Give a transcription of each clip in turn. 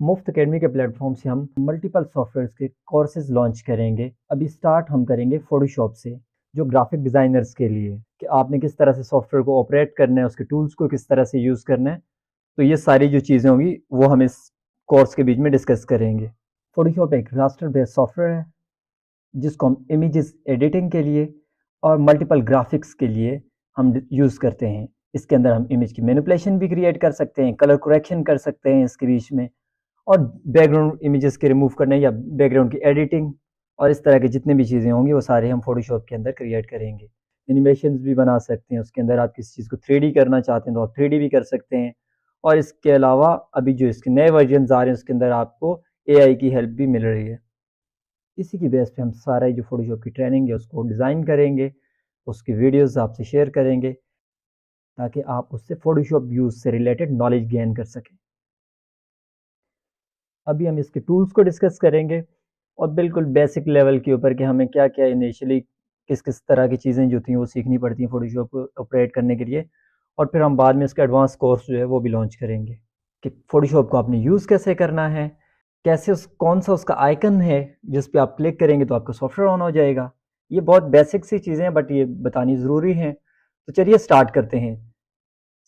मुफ्त अकेडमी के प्लेटफॉर्म से हम मल्टीपल सॉफ्टवेयर के कोर्सेज लॉन्च करेंगे। अभी स्टार्ट हम करेंगे फोटोशॉप से, जो ग्राफिक डिज़ाइनर्स के लिए कि आपने किस तरह से सॉफ्टवेयर को ऑपरेट करना है, उसके टूल्स को किस तरह से यूज़ करना है। तो ये सारी जो चीज़ें होंगी वो हम इस कोर्स के बीच में डिस्कस करेंगे। फोटोशॉप एक रास्टर बेस्ड सॉफ्टवेयर है जिसको हम इमेजेस एडिटिंग के लिए और मल्टीपल ग्राफिक्स के लिए हम यूज़ करते हैं। इसके अंदर हम इमेज की मैनिपुलेशन भी क्रिएट कर सकते हैं, कलर करेक्शन कर सकते हैं इसके बीच में, और बैकग्राउंड इमेजेस के रिमूव करने या बैकग्राउंड की एडिटिंग और इस तरह की जितनी भी चीज़ें होंगी वो सारे हम फोटोशॉप के अंदर क्रिएट करेंगे। एनिमेशंस भी बना सकते हैं, उसके अंदर आप किसी चीज़ को 3D करना चाहते हैं तो आप 3D भी कर सकते हैं। और इसके अलावा अभी जो इसके नए वर्जन आ रहे हैं उसके अंदर आपको AI की हेल्प भी मिल रही है। इसी की बेस पे हम सारा जो फोटोशॉप की ट्रेनिंग है उसको डिज़ाइन करेंगे, उसकी वीडियोस आपसे शेयर करेंगे ताकि आप उससे फोटोशॉप यूज़ से रिलेटेड नॉलेज गेन कर सकें। अभी हम इसके टूल्स को डिस्कस करेंगे और बिल्कुल बेसिक लेवल के ऊपर कि हमें क्या क्या इनिशियली किस किस तरह की चीज़ें जो थी वो सीखनी पड़ती हैं फोटोशॉप को ऑपरेट करने के लिए, और फिर हम बाद में इसका एडवांस कोर्स जो है वो भी लॉन्च करेंगे कि फोटोशॉप को आपने यूज़ कैसे करना है, कैसे कौन सा उसका आइकन है जिस पे आप क्लिक करेंगे तो आपका सॉफ्टवेयर ऑन हो जाएगा। ये बहुत बेसिक सी चीज़ें हैं बट ये बतानी ज़रूरी हैं। तो चलिए स्टार्ट करते हैं।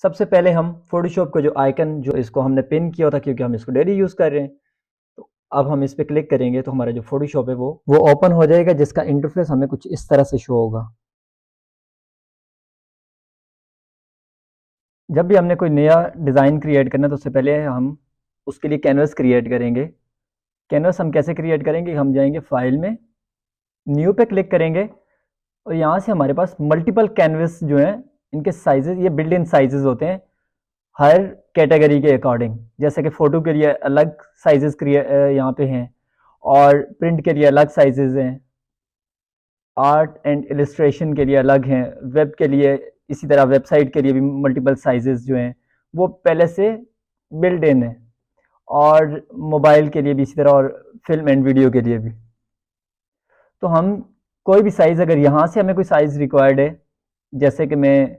सबसे पहले हम फोटोशॉप का जो आइकन जो इसको हमने पिन किया था क्योंकि हम इसको डेली यूज़ कर रहे हैं, तो अब हम इस पर क्लिक करेंगे तो हमारा जो फोटोशॉप है वो ओपन हो जाएगा, जिसका इंटरफेस हमें कुछ इस तरह से शो होगा। जब भी हमने कोई नया डिज़ाइन क्रिएट करना है तो उससे पहले हम उसके लिए कैनवस क्रिएट करेंगे। कैनवस हम कैसे क्रिएट करेंगे, हम जाएंगे फाइल में, न्यू पे क्लिक करेंगे और यहाँ से हमारे पास मल्टीपल कैनवस जो हैं इनके साइजेस, ये बिल्ट इन साइजेस होते हैं हर कैटेगरी के अकॉर्डिंग। जैसे कि फ़ोटो के लिए अलग साइजेस यहाँ पे हैं और प्रिंट के लिए अलग साइजेस हैं, आर्ट एंड इलस्ट्रेशन के लिए अलग हैं, वेब के लिए इसी तरह, वेबसाइट के लिए भी मल्टीपल साइजेस जो हैं वो पहले से बिल्ट इन है, और मोबाइल के लिए भी इसी तरह, और फिल्म एंड वीडियो के लिए भी। तो हम कोई भी साइज़, अगर यहाँ से हमें कोई साइज़ रिक्वायर्ड है, जैसे कि मैं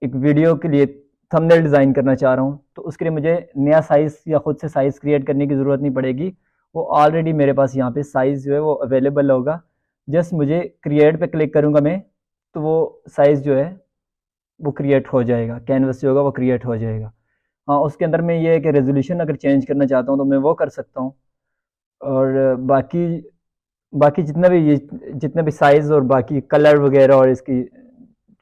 एक वीडियो के लिए थंबनेल डिज़ाइन करना चाह रहा हूँ, तो उसके लिए मुझे नया साइज़ या ख़ुद से साइज़ क्रिएट करने की ज़रूरत नहीं पड़ेगी। वो ऑलरेडी मेरे पास यहाँ पे साइज़ जो है वो अवेलेबल होगा। जस्ट मुझे क्रिएट पे क्लिक करूँगा मैं, तो वो साइज़ जो है वो क्रिएट हो जाएगा, कैनवस जो होगा वो क्रिएट हो जाएगा। हाँ, उसके अंदर में ये है कि रेजोल्यूशन अगर चेंज करना चाहता हूँ तो मैं वो कर सकता हूँ, और बाकी बाकी जितने भी साइज़ और बाकी कलर वगैरह और इसकी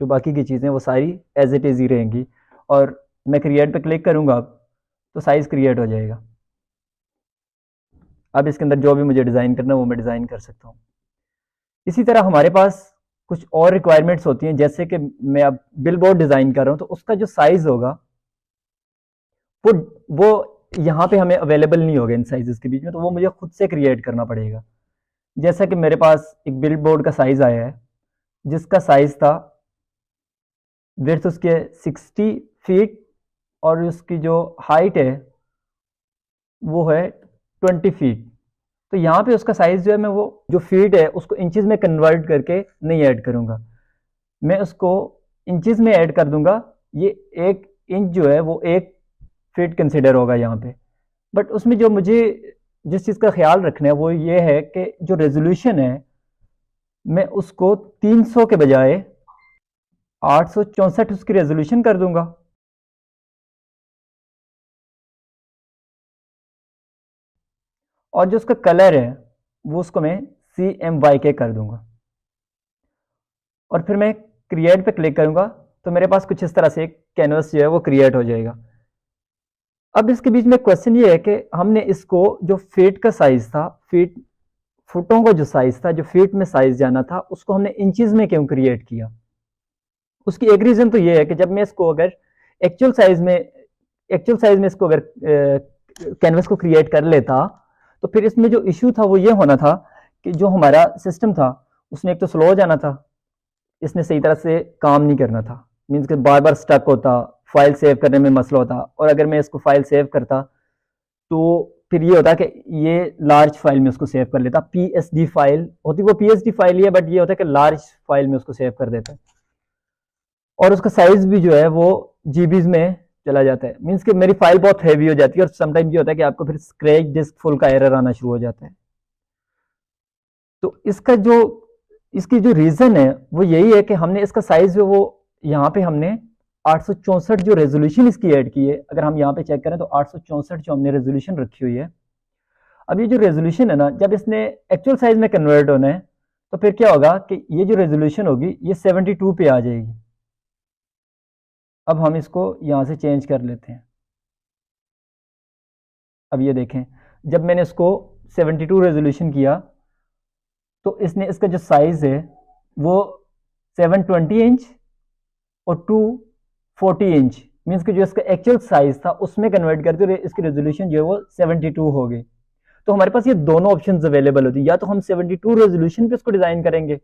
जो बाकी की चीज़ें वो सारी एज इट इज़ ही रहेंगी, और मैं क्रिएट पे क्लिक करूँगा तो साइज़ क्रिएट हो जाएगा। अब इसके अंदर जो भी मुझे डिज़ाइन करना है वो मैं डिज़ाइन कर सकता हूँ। इसी तरह हमारे पास कुछ और रिक्वायरमेंट्स होती हैं, जैसे कि मैं अब बिलबोर्ड डिज़ाइन कर रहा हूँ तो उसका जो साइज़ होगा वो वो यहाँ पे हमें अवेलेबल नहीं होगा इन साइजेस के बीच में, तो वो मुझे खुद से क्रिएट करना पड़ेगा। जैसा कि मेरे पास एक बिलबोर्ड का साइज़ आया है जिसका साइज़ था, विड्थ उसके 60 फीट और उसकी जो हाइट है वो है 20 फीट। तो यहाँ पे उसका साइज़ जो है मैं वो जो फीट है उसको इंचेस में कन्वर्ट करके नहीं ऐड करूँगा, मैं उसको इंचेस में ऐड कर दूंगा। ये 1 इंच जो है वो 1 फीट कंसिडर होगा यहाँ पे। बट उसमें जो मुझे जिस चीज़ का ख्याल रखना है वो ये है कि जो रेजोल्यूशन है मैं उसको 300 के बजाय 864 उसकी रेजोल्यूशन कर दूंगा, और जो उसका कलर है वो उसको मैं CMYK कर दूंगा, और फिर मैं क्रिएट पे क्लिक करूंगा तो मेरे पास कुछ इस तरह से एक कैनवस जो है वो क्रिएट हो जाएगा। अब इसके बीच में क्वेश्चन ये है कि हमने इसको जो फीट का साइज था, फुटों का जो साइज था, जो फीट में साइज जाना था, उसको हमने इंचेस में क्यों क्रिएट किया। उसकी एक रीजन तो ये है कि जब मैं इसको अगर एक्चुअल साइज में इसको अगर कैनवस को क्रिएट कर लेता तो फिर इसमें जो इशू था वो ये होना था कि जो हमारा सिस्टम था उसने एक तो स्लो हो जाना था, इसने सही तरह से काम नहीं करना था, मीन्स कि बार बार स्टक होता, फाइल सेव करने में मसला होता, और अगर मैं इसको फाइल सेव करता तो फिर ये होता कि ये लार्ज फाइल में उसको सेव कर लेता। PSD फाइल होती, वो PSD फाइल ही है बट ये होता है कि लार्ज फाइल में उसको सेव कर देता है, और उसका साइज भी जो है वो GBs में चला जाता है, मीन्स कि मेरी फाइल बहुत हैवी हो जाती है और समटाइम ये होता है कि आपको फिर स्क्रैच डिस्क फुल का एरर आना शुरू हो जाता है। तो इसकी जो रीज़न है वो यही है कि हमने इसका साइज़ जो वो यहाँ पे हमने 864 जो रेजोल्यूशन इसकी ऐड की है, अगर हम यहाँ पे चेक करें तो 864 जो हमने रेजोल्यूशन रखी हुई है। अब ये जो रेजोल्यूशन है ना, जब इसने एक्चुअल साइज में कन्वर्ट होना है तो फिर क्या होगा कि ये जो रेजोल्यूशन होगी ये 72 पे आ जाएगी। अब हम इसको यहाँ से चेंज कर लेते हैं। अब ये देखें, जब मैंने इसको 72 रेजोल्यूशन किया तो इसने इसका जो साइज़ है वो 720 इंच और 240 इंच, मीन्स कि जो इसका एक्चुअल साइज था उसमें कन्वर्ट करके इसकी रेजोल्यूशन जो है वो 72 हो गई। तो हमारे पास ये दोनों ऑप्शंस अवेलेबल होती है, या तो हम 72 रेजोल्यूशन पे उसको डिज़ाइन करेंगे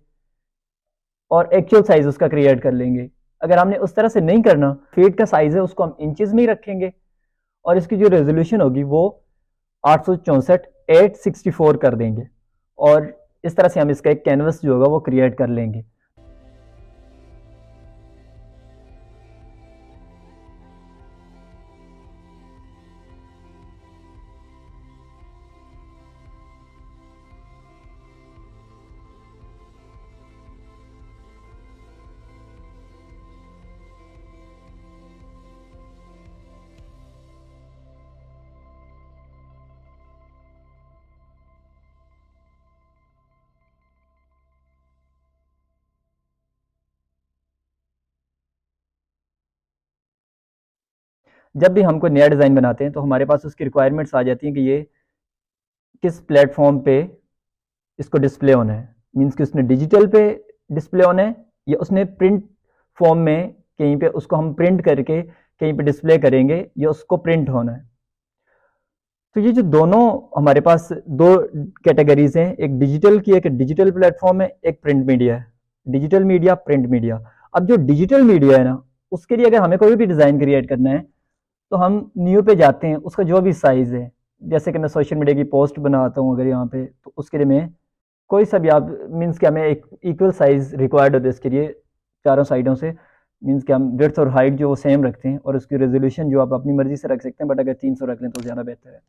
और एक्चुअल साइज उसका क्रिएट कर लेंगे। अगर हमने उस तरह से नहीं करना, फीट का साइज है उसको हम इंचेस में ही रखेंगे और इसकी जो रेजोल्यूशन होगी वो 864 कर देंगे और इस तरह से हम इसका एक कैनवस जो होगा वो क्रिएट कर लेंगे। जब भी हमको नया डिज़ाइन बनाते हैं तो हमारे पास उसकी रिक्वायरमेंट्स आ जाती हैं कि ये किस प्लेटफॉर्म पे इसको डिस्प्ले होना है, मीन्स कि उसने डिजिटल पे डिस्प्ले होना है या उसने प्रिंट फॉर्म में कहीं पे उसको हम प्रिंट करके कहीं पे डिस्प्ले करेंगे या उसको प्रिंट होना है। तो ये जो दोनों हमारे पास दो कैटेगरीज हैं, एक डिजिटल की, एक डिजिटल प्लेटफॉर्म है, एक प्रिंट मीडिया है। Digital media, print media. अब जो डिजिटल मीडिया है ना, उसके लिए अगर हमें कोई भी डिज़ाइन क्रिएट करना है तो हम न्यू पे जाते हैं, उसका जो भी साइज़ है, जैसे कि मैं सोशल मीडिया की पोस्ट बनाता हूँ अगर यहाँ पे, तो उसके लिए मैं कोई सा भी आप, मीन्स कि हमें एक इक्वल साइज़ रिक्वायर्ड होता है इसके लिए चारों साइडों से, मीन्स कि हम विड्थ और हाइट जो वो सेम रखते हैं और उसकी रेजोल्यूशन जो आप अपनी मर्जी से रख सकते हैं, बट अगर 300 रख लें तो ज़्यादा बेहतर है।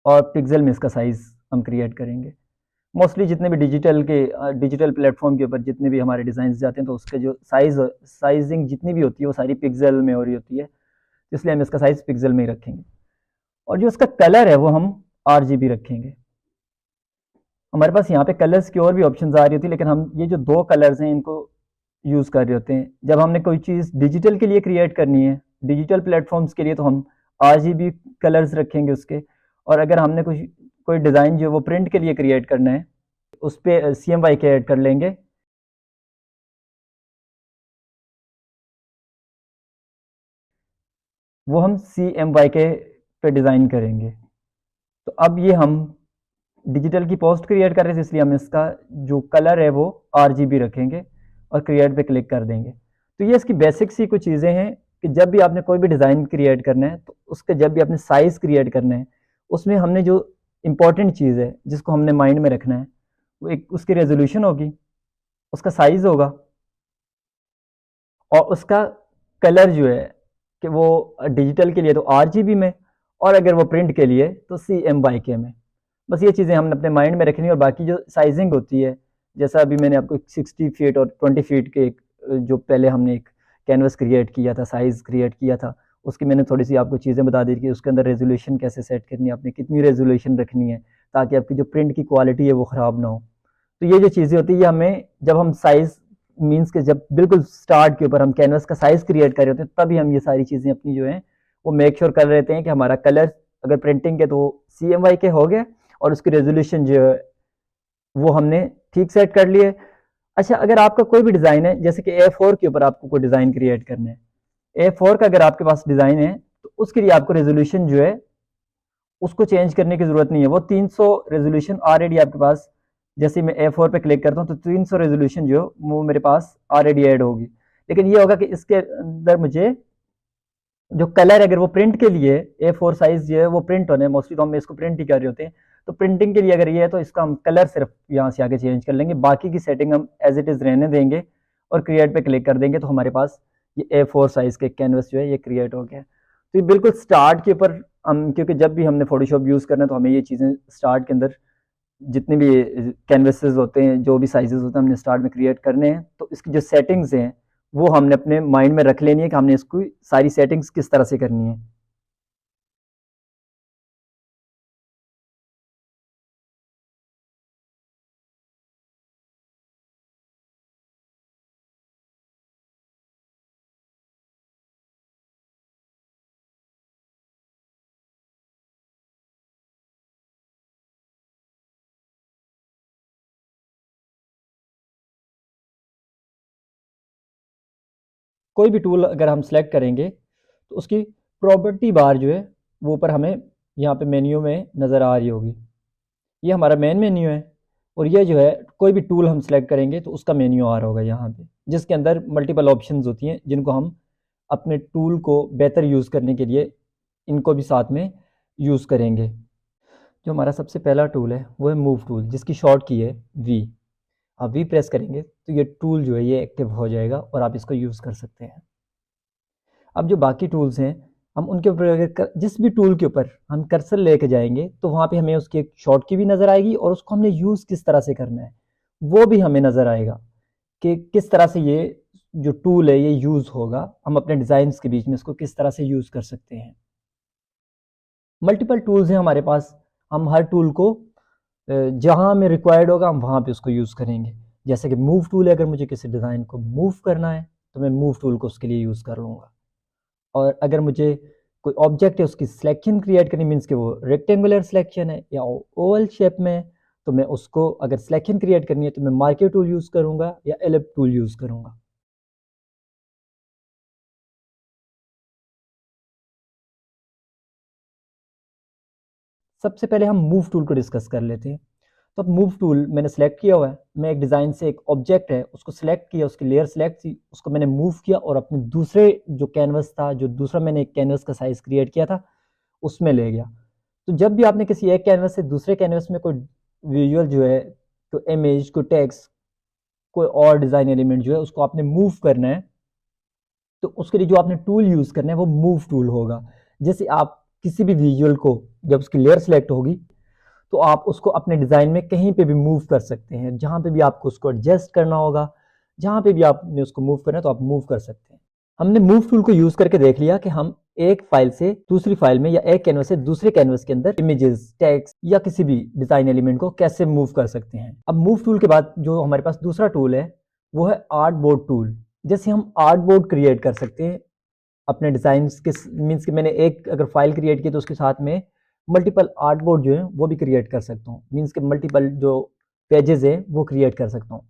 और पिक्सल में इसका साइज़ हम क्रिएट करेंगे। मोस्टली जितने भी डिजिटल प्लेटफॉर्म के ऊपर जितने भी हमारे डिज़ाइन जाते हैं तो उसके जो साइजिंग जितनी भी होती है वो सारी पिक्सल में हो रही होती है, इसलिए हम इसका साइज़ पिक्सल में ही रखेंगे। और जो इसका कलर है वो हम RGB रखेंगे। हमारे पास यहाँ पे कलर्स की और भी ऑप्शंस आ रही होती है, लेकिन हम ये जो दो कलर्स हैं इनको यूज़ कर रहे होते हैं। जब हमने कोई चीज़ डिजिटल के लिए क्रिएट करनी है, डिजिटल प्लेटफॉर्म्स के लिए, तो हम RGB कलर्स रखेंगे उसके। और अगर हमने कोई डिज़ाइन जो वो प्रिंट के लिए क्रिएट करना है, उस पर CMYK ऐड कर लेंगे। वो हम CMYK पे डिज़ाइन करेंगे। तो अब ये हम डिजिटल की पोस्ट क्रिएट कर रहे थे, इसलिए हम इसका जो कलर है वो RGB रखेंगे और क्रिएट पे क्लिक कर देंगे। तो ये इसकी बेसिक सी कुछ चीज़ें हैं कि जब भी आपने कोई भी डिज़ाइन क्रिएट करना है तो उसका जब भी आपने साइज़ क्रिएट करना है, उसमें हमने जो इम्पोर्टेंट चीज़ है जिसको हमने माइंड में रखना है वो एक उसकी रेजोल्यूशन होगी, उसका साइज़ होगा और उसका कलर जो है कि वो डिजिटल के लिए तो RGB में और अगर वो प्रिंट के लिए तो CMYK में। बस ये चीज़ें हमने अपने माइंड में रखनी है। और बाकी जो साइजिंग होती है, जैसा अभी मैंने आपको 60 फीट और 20 फीट के एक जो पहले हमने एक कैनवस क्रिएट किया था, साइज़ क्रिएट किया था, उसकी मैंने थोड़ी सी आपको चीज़ें बता दी कि उसके अंदर रेजोल्यूशन कैसे सेट करनी है, आपने कितनी रेजोल्यूशन रखनी है ताकि आपकी जो प्रिंट की क्वालिटी है वो ख़राब ना हो। तो ये जो चीज़ें होती है, ये हमें जब हम साइज़, मीन्स के जब बिल्कुल स्टार्ट के ऊपर हम कैनवस का साइज़ क्रिएट कर रहे होते हैं, तभी हम ये सारी चीज़ें अपनी जो हैं वो मेक श्योर कर लेते हैं कि हमारा कलर अगर प्रिंटिंग के तो CMYK हो गया और उसकी रेजोल्यूशन जो है वो हमने ठीक सेट कर लिए। अच्छा, अगर आपका कोई भी डिज़ाइन है, जैसे कि A4 के ऊपर आपको कोई डिज़ाइन क्रिएट करना है, A4 का अगर आपके पास डिज़ाइन है तो उसके लिए आपको रेजोल्यूशन जो है उसको चेंज करने की ज़रूरत नहीं है। वो 300 रेजोल्यूशन ऑलरेडी आपके पास, जैसे मैं A4 पे क्लिक करता हूँ तो 300 रेजोल्यूशन जो वो मेरे पास ऑलरेडी ऐड होगी। लेकिन ये होगा कि इसके अंदर मुझे जो कलर, अगर वो प्रिंट के लिए A4 साइज जो है वो प्रिंट होने, मोस्टली तो हम इसको प्रिंट ही कर रहे होते हैं, तो प्रिंटिंग के लिए अगर ये है तो इसका हम कलर सिर्फ यहाँ से आगे चेंज कर लेंगे, बाकी की सेटिंग हम एज इट इज़ रहने देंगे और क्रिएट पे क्लिक कर देंगे तो हमारे पास ये A4 साइज़ के कैनवस जो है ये क्रिएट हो गया। तो ये बिल्कुल स्टार्ट के ऊपर हम, क्योंकि जब भी हमने फ़ोटोशॉप यूज़ करना है तो हमें ये चीज़ें स्टार्ट के अंदर जितने भी कैनवसेस होते हैं, जो भी साइजेस होते हैं, हमने स्टार्ट में क्रिएट करने हैं। तो इसकी जो सेटिंग्स हैं वो हमने अपने माइंड में रख लेनी है कि हमने इसको सारी सेटिंग्स किस तरह से करनी है। कोई भी टूल अगर हम सेलेक्ट करेंगे तो उसकी प्रॉपर्टी बार जो है वो ऊपर हमें यहाँ पे मेन्यू में नज़र आ रही होगी। ये हमारा मेन मेन्यू है और ये जो है कोई भी टूल हम सेलेक्ट करेंगे तो उसका मेन्यू आ रहा होगा यहाँ पे, जिसके अंदर मल्टीपल ऑप्शंस होती हैं जिनको हम अपने टूल को बेहतर यूज़ करने के लिए इनको भी साथ में यूज़ करेंगे। जो हमारा सबसे पहला टूल है वो है मूव टूल, जिसकी शॉर्ट की है वी। आप वी प्रेस करेंगे तो ये टूल जो है ये एक्टिव हो जाएगा और आप इसको यूज़ कर सकते हैं। अब जो बाकी टूल्स हैं हम उनके ऊपर अगर जिस भी टूल के ऊपर हम कर्सर लेके जाएंगे तो वहाँ पे हमें उसकी एक शॉर्ट की भी नज़र आएगी और उसको हमने यूज़ किस तरह से करना है वो भी हमें नज़र आएगा कि किस तरह से ये जो टूल है ये यूज़ होगा, हम अपने डिज़ाइंस के बीच में इसको किस तरह से यूज़ कर सकते हैं। मल्टीपल टूल्स हैं हमारे पास, हम हर टूल को जहाँ हमें रिक्वायर्ड होगा हम वहाँ पे उसको यूज़ करेंगे। जैसे कि मूव टूल है, अगर मुझे किसी डिज़ाइन को मूव करना है तो मैं मूव टूल को उसके लिए यूज़ कर लूँगा। और अगर मुझे कोई ऑब्जेक्ट है उसकी सिलेक्शन क्रिएट करनी, मीन्स कि वो रेक्टेंगुलर सिलेक्शन है या ओवल शेप में है, तो मैं उसको अगर सिलेक्शन क्रिएट करनी है तो मैं मार्कर टूल यूज़ करूँगा या एलिप्स टूल यूज़ करूँगा। सबसे पहले हम मूव टूल को डिस्कस कर लेते हैं। तो अब मूव टूल मैंने सेलेक्ट किया हुआ है, मैं एक डिज़ाइन से एक ऑब्जेक्ट है उसको सेलेक्ट किया, उसकी लेयर सेलेक्ट थी, उसको मैंने मूव किया और अपने दूसरे जो कैनवस था, जो दूसरा मैंने एक कैनवस का साइज़ क्रिएट किया था उसमें ले गया। तो जब भी आपने किसी एक कैनवस से दूसरे कैनवस में कोई विजुअल जो है, कोई इमेज, कोई टेक्स्ट, कोई और डिज़ाइन एलिमेंट जो है उसको आपने मूव करना है तो उसके लिए जो आपने टूल यूज़ करना है वो मूव टूल होगा। जैसे आप किसी भी विजुअल को जब उसकी लेयर सेलेक्ट होगी तो आप उसको अपने डिज़ाइन में कहीं पे भी मूव कर सकते हैं, जहाँ पे भी आपको उसको एडजस्ट करना होगा, जहाँ पे भी आपने उसको मूव करना है तो आप मूव कर सकते हैं। हमने मूव टूल को यूज़ करके देख लिया कि हम एक फाइल से दूसरी फाइल में या एक कैनवस से दूसरे कैनवस के अंदर इमेजेस, टेक्स्ट या किसी भी डिज़ाइन एलिमेंट को कैसे मूव कर सकते हैं। अब मूव टूल के बाद जो हमारे पास दूसरा टूल है वो है आर्ट बोर्ड टूल। जैसे हम आर्ट बोर्ड क्रिएट कर सकते हैं अपने डिज़ाइन के, मीन्स कि मैंने एक अगर फाइल क्रिएट की तो उसके साथ में मल्टीपल आर्ट बोर्ड जो है वो भी क्रिएट कर सकता हूँ, मीन्स कि मल्टीपल जो पेजेस है वो क्रिएट कर सकता हूँ।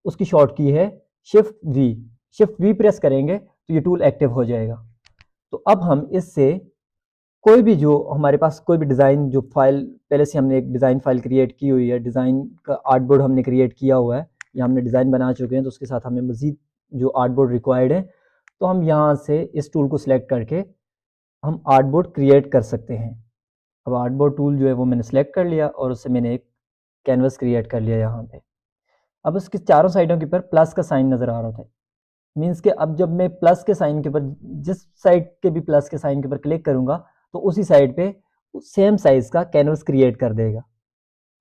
उसकी शॉर्ट की है shift we. Shift we press करेंगे तो ये टूल एक्टिव हो जाएगा। तो अब हम इससे कोई भी जो हमारे पास कोई भी डिज़ाइन जो फाइल पहले से हमने एक डिज़ाइन फाइल क्रिएट की हुई है, डिज़ाइन का आर्ट बोर्ड हमने क्रिएट किया हुआ है या हमने डिज़ाइन बना चुके हैं, तो उसके साथ हमें मज़ीद जो आर्ट बोर्ड रिक्वायर्ड है तो हम यहाँ से इस टूल को सिलेक्ट करके हम आर्ट बोर्ड क्रिएट कर सकते हैं। अब आर्ट बोर्ड टूल जो है वो मैंने सेलेक्ट कर लिया और उससे मैंने एक कैनवस क्रिएट कर लिया यहाँ पे। अब उसके चारों साइडों के ऊपर प्लस का साइन नज़र आ रहा था, मीन्स कि अब जब मैं प्लस के साइन के ऊपर, जिस साइड के भी प्लस के साइन के ऊपर क्लिक करूँगा तो उसी साइड पे सेम साइज़ का कैनवस क्रिएट कर देगा।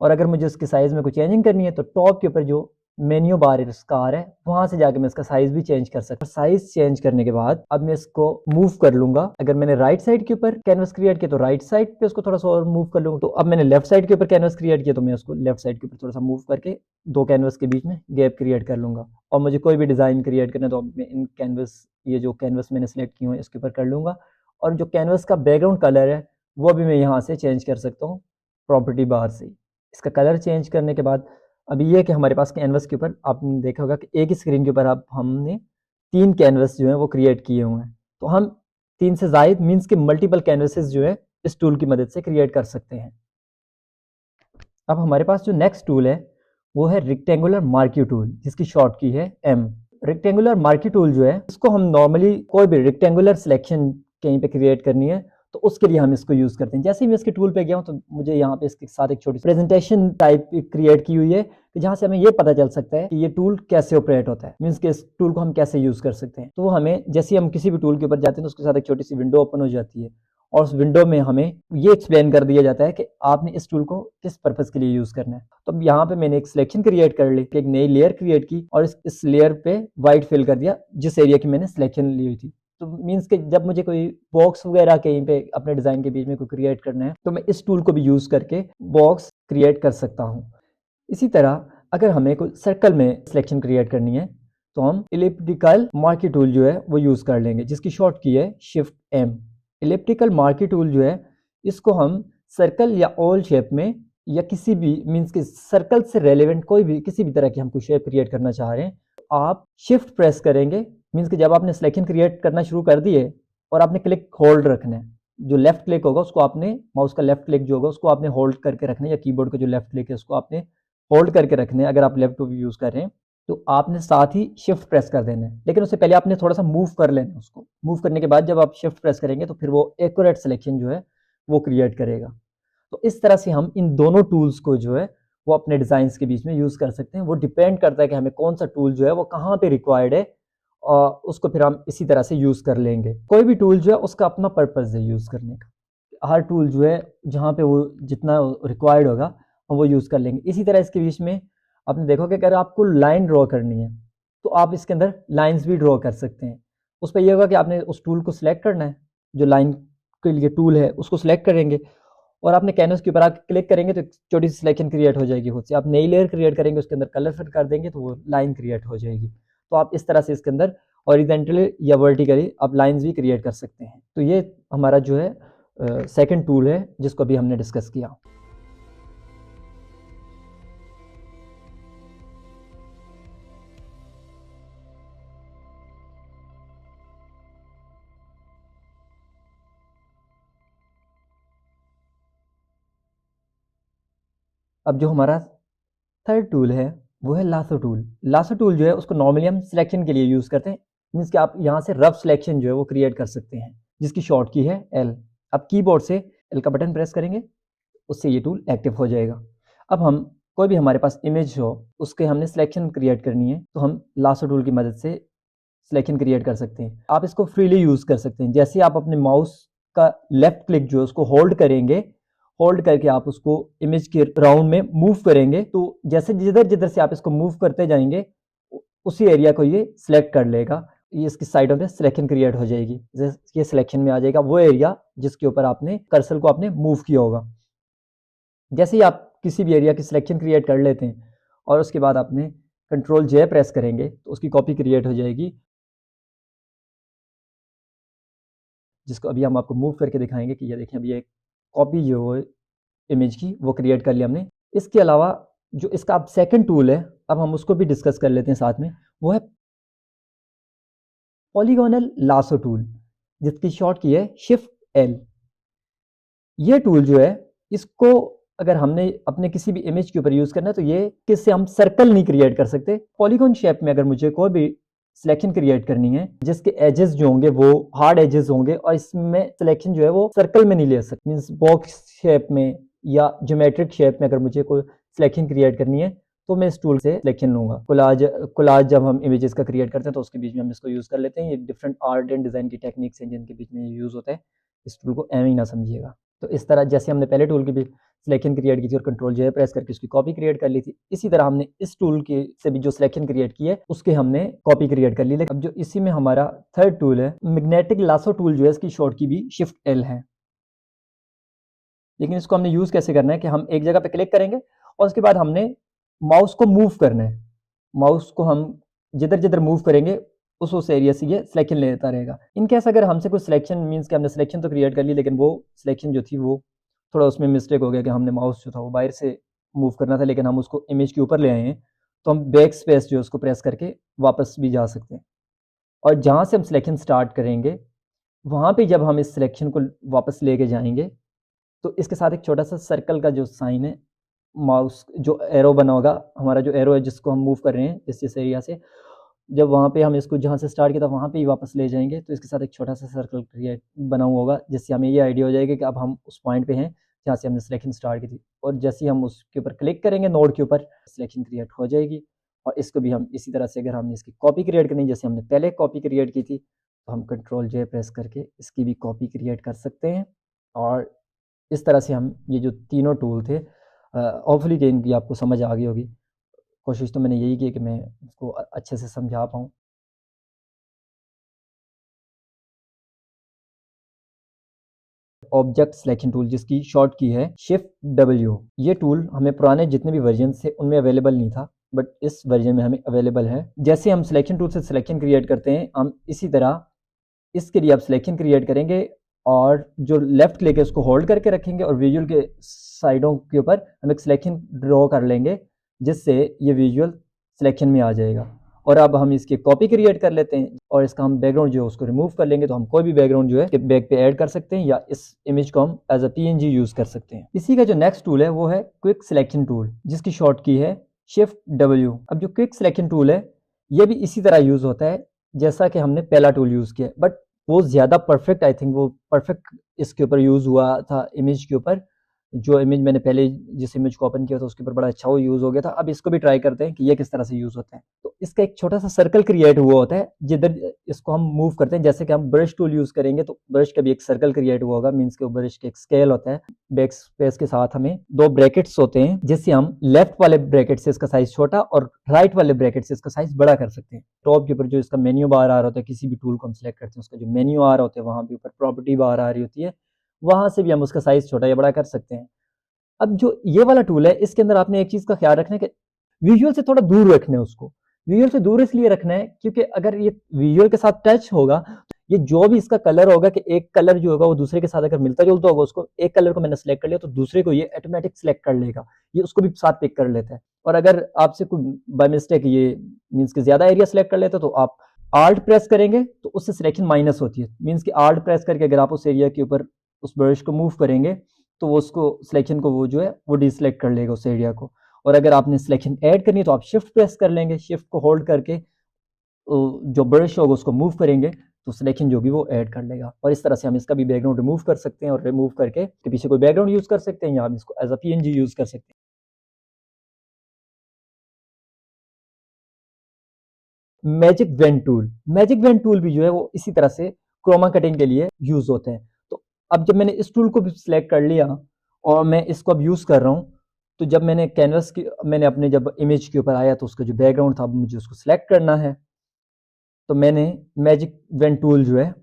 और अगर मुझे उसके साइज़ में कोई चेंजिंग करनी है तो टॉप के ऊपर जो मेन्यू बार इसका आ रहा है वहाँ से जाके मैं इसका साइज़ भी चेंज कर सकता हूँ। साइज़ चेंज करने के बाद अब मैं इसको मूव कर लूँगा। अगर मैंने राइट साइड के ऊपर कैनवस क्रिएट किया तो राइट साइड पे उसको थोड़ा सा और मूव कर लूँगा। तो अब मैंने लेफ्ट साइड के ऊपर कैनवस क्रिएट किया तो मैं उसको लेफ्ट साइड के ऊपर थोड़ा सा मूव करके दो कैनवस के बीच में गैप क्रिएट कर लूँगा। और मुझे कोई भी डिज़ाइन क्रिएट करना है तो मैं इन कैनवस, ये जो कैनवस मैंने सेलेक्ट किए हैं इसके ऊपर कर लूँगा। और जो कैनवस का बैकग्राउंड कलर है वो भी मैं यहाँ से चेंज कर सकता हूँ प्रॉपर्टी बार से। इसका कलर चेंज करने के बाद अभी ये कि हमारे पास कैनवस के ऊपर आपने देखा होगा कि एक ही स्क्रीन के ऊपर आप हमने 3 कैनवस जो हैं वो क्रिएट किए हुए हैं। तो हम 3 से ज़ायद मीन्स के मल्टीपल कैनवसेस जो है इस टूल की मदद से क्रिएट कर सकते हैं। अब हमारे पास जो नेक्स्ट टूल है वो है रेक्टेंगुलर मार्क्यू टूल, जिसकी शॉर्ट की है एम। रेक्टेंगुलर मार्क्यू टूल जो है इसको हम नॉर्मली कोई भी रेक्टेंगुलर सिलेक्शन कहीं पे क्रिएट करनी है तो उसके लिए हम इसको यूज़ करते हैं। जैसे ही मैं इसके टूल पे गया हूँ तो मुझे यहाँ पे इसके साथ एक छोटी प्रेजेंटेशन टाइप क्रिएट की हुई है जहाँ से हमें ये पता चल सकता है कि ये टूल कैसे ऑपरेट होता है, मीन्स कि इस टूल को हम कैसे यूज़ कर सकते हैं। तो वो हमें जैसे हम किसी भी टूल के ऊपर जाते हैं तो उसके साथ एक छोटी सी विंडो ओपन हो जाती है और उस विंडो में हमें ये एक्सप्लेन कर दिया जाता है कि आपने इस टूल को किस पर्पज़ के लिए यूज़ करना है। तो अब यहाँ पे मैंने एक सिलेक्शन क्रिएट कर ली, एक नई लेयर क्रिएट की और इस लेयर पे वाइट फिल कर दिया जिस एरिया की मैंने सिलेक्शन ली हुई थी। तो मीन्स कि जब मुझे कोई बॉक्स वगैरह कहीं पे अपने डिज़ाइन के बीच में कोई क्रिएट करना है तो मैं इस टूल को भी यूज़ करके बॉक्स क्रिएट कर सकता हूँ। इसी तरह अगर हमें कोई सर्कल में सिलेक्शन क्रिएट करनी है तो हम इलिप्टिकल मार्की टूल जो है वो यूज़ कर लेंगे, जिसकी शॉर्ट की है shift M. Elliptical marquee tool जो है इसको हम सर्कल या ओवल शेप में या किसी भी मीन्स के सर्कल से रेलेवेंट कोई भी किसी भी तरह की हम कोई शेप क्रिएट करना चाह रहे हैं तो आप शिफ्ट प्रेस करेंगे, मीन्स कि जब आपने सिलेक्शन क्रिएट करना शुरू कर दिए और आपने क्लिक होल्ड रखना है, जो लेफ्ट क्लिक होगा उसको आपने माउस का लेफ्ट क्लिक जो होगा उसको आपने होल्ड करके रखना है, या कीबोर्ड का जो लेफ्ट क्लिक है उसको आपने होल्ड करके रखने हैं अगर आप लैपटॉप यूज़ कर रहे हैं। तो आपने साथ ही शिफ्ट प्रेस कर देना है, लेकिन उससे पहले आपने थोड़ा सा मूव कर लेना है। उसको मूव करने के बाद जब आप शिफ्ट प्रेस करेंगे तो फिर वो एक्यूरेट सिलेक्शन जो है वो क्रिएट करेगा। तो इस तरह से हम इन दोनों टूल्स को जो है वो अपने डिज़ाइंस के बीच में यूज़ कर सकते हैं। वो डिपेंड करता है कि हमें कौन सा टूल जो है वो कहाँ पे रिक्वायर्ड है और उसको फिर हम इसी तरह से यूज़ कर लेंगे। कोई भी टूल जो है उसका अपना पर्पज़ है यूज़ करने का। हर टूल जो है जहाँ पे वो जितना रिक्वायर्ड होगा हम वो यूज़ कर लेंगे। इसी तरह इसके बीच में आपने देखोगे कि अगर आपको लाइन ड्रॉ करनी है तो आप इसके अंदर लाइंस भी ड्रॉ कर सकते हैं। उस पर यह होगा कि आपने उस टूल को सिलेक्ट करना है, जो लाइन के लिए टूल है उसको सिलेक्ट करेंगे और आपने कैनवस के ऊपर आके क्लिक करेंगे तो एक छोटी सी सिलेक्शन क्रिएट हो जाएगी खुद से। आप नई लेयर क्रिएट करेंगे उसके अंदर कलर फिट कर देंगे तो वो लाइन क्रिएट हो जाएगी। तो आप इस तरह से इसके अंदर हॉरिजॉन्टली या वर्टिकली आप लाइंस भी क्रिएट कर सकते हैं। तो ये हमारा जो है सेकंड टूल है जिसको अभी हमने डिस्कस किया। अब जो हमारा थर्ड टूल है वो है लासो टूल। लासो टूल जो है उसको नॉर्मली हम सिलेक्शन के लिए यूज़ करते हैं, मीन्स कि आप यहाँ से रफ सिलेक्शन जो है वो क्रिएट कर सकते हैं, जिसकी शॉर्ट की है एल। अब कीबोर्ड से एल का बटन प्रेस करेंगे उससे ये टूल एक्टिव हो जाएगा। अब हम कोई भी हमारे पास इमेज हो उसके हमने सिलेक्शन क्रिएट करनी है तो हम लासो टूल की मदद से सिलेक्शन क्रिएट कर सकते हैं। आप इसको फ्रीली यूज़ कर सकते हैं। जैसे आप अपने माउस का लेफ्ट क्लिक जो है उसको होल्ड करेंगे, होल्ड करके आप उसको इमेज के राउंड में मूव करेंगे तो जैसे जिधर जिधर से आप इसको मूव करते जाएंगे उसी एरिया को ये सिलेक्ट कर लेगा। ये इसकी साइडों पे सिलेक्शन क्रिएट हो जाएगी। ये सिलेक्शन में आ जाएगा वो एरिया जिसके ऊपर आपने कर्सर को आपने मूव किया होगा। जैसे ही आप किसी भी एरिया की सिलेक्शन क्रिएट कर लेते हैं और उसके बाद आपने कंट्रोल जे प्रेस करेंगे तो उसकी कॉपी क्रिएट हो जाएगी, जिसको अभी हम आपको मूव करके दिखाएंगे कि ये देखें अभी एक कॉपी जो है इमेज की वो क्रिएट कर लिया हमने। इसके अलावा जो इसका अब सेकंड टूल है अब हम उसको भी डिस्कस कर लेते हैं साथ में, वो है पॉलीगोनल लासो टूल, जिसकी शॉर्ट की है शिफ्ट एल। ये टूल जो है इसको अगर हमने अपने किसी भी इमेज के ऊपर यूज़ करना है तो ये किससे हम सर्कल नहीं क्रिएट कर सकते। पॉलीगॉन शेप में अगर मुझे कोई भी सिलेक्शन क्रिएट करनी है जिसके एजेस जो होंगे वो हार्ड एजेस होंगे और इसमें सिलेक्शन जो है वो सर्कल में नहीं ले सकते, मीन्स बॉक्स शेप में या ज्योमेट्रिक शेप में अगर मुझे कोई सिलेक्शन क्रिएट करनी है तो मैं इस टूल से सिलेक्शन लूंगा। कोलाज जब हम इमेजेस का क्रिएट करते हैं तो उसके बीच में हम इसको यूज़ कर लेते हैं। ये डिफरेंट आर्ट एंड डिज़ाइन की टेक्निक्स हैं जिनके बीच में यूज़ होता है। इस टूल को एम ही ना समझिएगा। तो इस तरह जैसे हमने पहले टूल की भी सिलेक्शन क्रिएट की थी और कंट्रोल जे प्रेस करके उसकी कॉपी क्रिएट कर ली थी, इसी तरह हमने इस टूल के से भी जो सिलेक्शन क्रिएट की है उसके हमने कॉपी क्रिएट कर ली। लेकिन अब जो इसी में हमारा थर्ड टूल है मैग्नेटिक लासो टूल जो है इसकी शॉर्ट की भी शिफ्ट एल है। लेकिन इसको हमने यूज़ कैसे करना है कि हम एक जगह पे क्लिक करेंगे और उसके बाद हमने माउस को मूव करना है। माउस को हम जिधर जिधर मूव करेंगे उस एरिया से ये सिलेक्शन लेता रहेगा। इन केस अगर हमसे कोई सिलेक्शन मीन्स कि हमने सिलेक्शन तो क्रिएट कर ली लेकिन वो सिलेक्शन जो थी वो थोड़ा उसमें मिस्टेक हो गया कि हमने माउस जो था वो बाहर से मूव करना था लेकिन हम उसको इमेज के ऊपर ले आए हैं, तो हम बैक स्पेस जो है उसको प्रेस करके वापस भी जा सकते हैं। और जहाँ से हम सिलेक्शन स्टार्ट करेंगे वहाँ पे जब हम इस सिलेक्शन को वापस लेके जाएंगे तो इसके साथ एक छोटा सा सर्कल का जो साइन है, माउस जो एरो बना होगा, हमारा जो एरो है जिसको हम मूव कर रहे हैं इस एरिया से, जब वहाँ पे हम इसको जहाँ से स्टार्ट किया था वहाँ पे ही वापस ले जाएंगे तो इसके साथ एक छोटा सा सर्कल क्रिएट बना हुआ होगा, जिससे हमें ये आइडिया हो जाएगा कि अब हम उस पॉइंट पे हैं जहाँ से हमने सिलेक्शन स्टार्ट की थी, और जैसे ही हम उसके ऊपर क्लिक करेंगे नोड के ऊपर, सिलेक्शन क्रिएट हो जाएगी। और इसको भी हम इसी तरह से, अगर हमने इसकी कॉपी क्रिएट करनी है जैसे हमने पहले कॉपी क्रिएट की थी, तो हम कंट्रोल जे प्रेस करके इसकी भी कॉपी क्रिएट कर सकते हैं। और इस तरह से हम ये जो तीनों टूल थे, होपफुली कि इनकी आपको समझ आ गई होगी। कोशिश तो मैंने यही की कि मैं इसको अच्छे से समझा पाऊँ। ऑब्जेक्ट सिलेक्शन टूल, जिसकी शॉर्ट की है शिफ्ट डब्ल्यू। ये टूल हमें पुराने जितने भी वर्जन थे उनमें अवेलेबल नहीं था, बट इस वर्जन में हमें अवेलेबल है। जैसे हम सिलेक्शन टूल से सिलेक्शन क्रिएट करते हैं, हम इसी तरह इसके लिए आप सिलेक्शन क्रिएट करेंगे और जो लेफ्ट क्लिक है उसको होल्ड करके रखेंगे और विजुअल के साइडों के ऊपर हम एक सिलेक्शन ड्रॉ कर लेंगे, जिससे ये विजुअल सिलेक्शन में आ जाएगा। और अब हम इसकी कॉपी क्रिएट कर लेते हैं और इसका हम बैकग्राउंड जो है उसको रिमूव कर लेंगे, तो हम कोई भी बैकग्राउंड जो है बैक पे ऐड कर सकते हैं या इस इमेज को हम एज अ पीएनजी यूज कर सकते हैं। इसी का जो नेक्स्ट टूल है वो है क्विक सिलेक्शन टूल, जिसकी शॉर्ट की है शिफ्ट डब्ल्यू। अब जो क्विक सिलेक्शन टूल है ये भी इसी तरह यूज होता है जैसा कि हमने पहला टूल यूज किया, बट वो ज़्यादा परफेक्ट, आई थिंक वो परफेक्ट इसके ऊपर यूज़ हुआ था इमेज के ऊपर। जो इमेज मैंने पहले जिस इमेज को ओपन किया था उसके ऊपर बड़ा अच्छा वो यूज़ हो गया था। अब इसको भी ट्राई करते हैं कि ये किस तरह से यूज़ होता है। तो इसका एक छोटा सा सर्कल क्रिएट हुआ होता है, जिधर इसको हम मूव करते हैं। जैसे कि हम ब्रश टूल यूज़ करेंगे तो ब्रश का भी एक सर्कल क्रिएट हुआ होगा, मीन्स के ब्रश का एक स्केल होता है। बैक स्पेस के साथ हमें दो ब्रैकेट्स होते हैं, जिससे हम लेफ्ट वाले ब्रैकेट से इसका साइज छोटा और राइट वाले ब्रैकेट से इसका साइज बड़ा कर सकते हैं। टॉप के ऊपर जो इसका मेन्यू बार आ रहा होता है, किसी भी टूल को हम सिलेक्ट करते हैं उसका जो मेन्यू आ रहा होता है, वहां पे ऊपर प्रॉपर्टी बार आ रही होती है, वहां से भी हम उसका साइज छोटा या बड़ा कर सकते हैं। अब जो ये वाला टूल है इसके अंदर आपने एक चीज का ख्याल रखना है कि विजुअल से थोड़ा दूर रखना है उसको। विजुअल से दूर इसलिए रखना है क्योंकि अगर ये विजुअल के साथ टच होगा तो ये जो भी इसका कलर होगा, कि एक कलर जो होगा वो दूसरे के साथ अगर मिलता जुलता होगा, उसको एक कलर को मैंने सेलेक्ट कर लिया तो दूसरे को ये ऑटोमेटिक सेलेक्ट कर लेगा, ये उसको भी साथ पिक कर लेता है। और अगर आपसे कोई बाय मिस्टेक ये मीन्स कि ज्यादा एरिया सेलेक्ट कर लेते हो तो आप आल्ट प्रेस करेंगे तो उससे सिलेक्शन माइनस होती है। मीन्स कि आल्ट प्रेस करके अगर आप उस एरिया के ऊपर उस ब्रश को मूव करेंगे तो वो उसको सिलेक्शन को वो जो है वो डिसलेक्ट कर लेगा उस एरिया को। और अगर आपने सिलेक्शन ऐड करनी है तो आप शिफ्ट प्रेस कर लेंगे, शिफ्ट को होल्ड करके जो ब्रश होगा उसको मूव करेंगे तो सिलेक्शन जो होगी वो ऐड कर लेगा। और इस तरह से हम इसका भी बैकग्राउंड रिमूव कर सकते हैं और रिमूव करके इसके पीछे कोई बैकग्राउंड यूज कर सकते हैं या हम इसको एज अ पीएनजी यूज कर सकते हैं। Magic when tool, magic when tool भी जो है वो इसी तरह से क्रोमा कटिंग के लिए यूज होते हैं। तो अब जब मैंने इस टूल को भी सिलेक्ट कर लिया और मैं इसको अब यूज कर रहा हूँ, तो जब मैंने कैनवस की मैंने अपने जब इमेज के ऊपर आया तो उसका जो बैकग्राउंड था मुझे उसको सिलेक्ट करना है, तो मैंने मैजिक वेन टूल जो है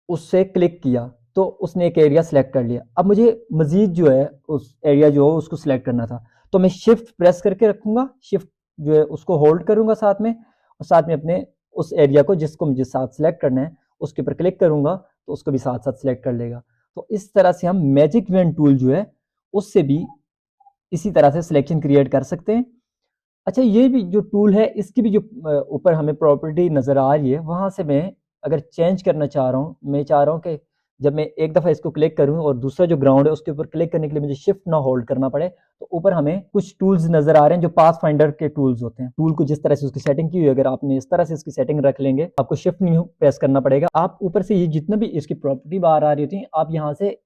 उससे क्लिक किया तो उसने एक एरिया सेलेक्ट कर लिया। अब मुझे मजीद जो है उस एरिया जो है उसको सिलेक्ट करना था, तो मैं शिफ्ट प्रेस करके रखूंगा, शिफ्ट जो है उसको होल्ड करूंगा साथ में, और साथ में अपने उस एरिया को जिसको मुझे साथ सेलेक्ट करना है उसके ऊपर क्लिक करूंगा तो उसको भी साथ साथ सिलेक्ट कर लेगा। तो इस तरह से हम मैजिक वेन टूल जो है उससे भी इसी तरह से सिलेक्शन क्रिएट कर सकते हैं। अच्छा, ये भी जो टूल है इसकी भी जो ऊपर हमें प्रॉपर्टी नज़र आ रही है, वहाँ से मैं अगर चेंज करना चाह रहा हूँ, मैं चाह रहा हूँ कि जब मैं एक दफ़ा इसको क्लिक करूँ और दूसरा जो ग्राउंड है उसके ऊपर क्लिक करने के लिए मुझे शिफ्ट ना होल्ड करना पड़े, तो ऊपर हमें कुछ टूल्स नज़र आ रहे हैं जो पाथ फाइंडर के टूल्स होते हैं। टूल को जिस तरह से उसकी सेटिंग की हुई है, अगर आपने इस तरह से इसकी सेटिंग रख लेंगे, आपको शिफ्ट नहीं प्रेस करना पड़ेगा। आप ऊपर से ये जितना भी इसकी प्रॉपर्टी बाहर आ रही होती है, आप यहाँ से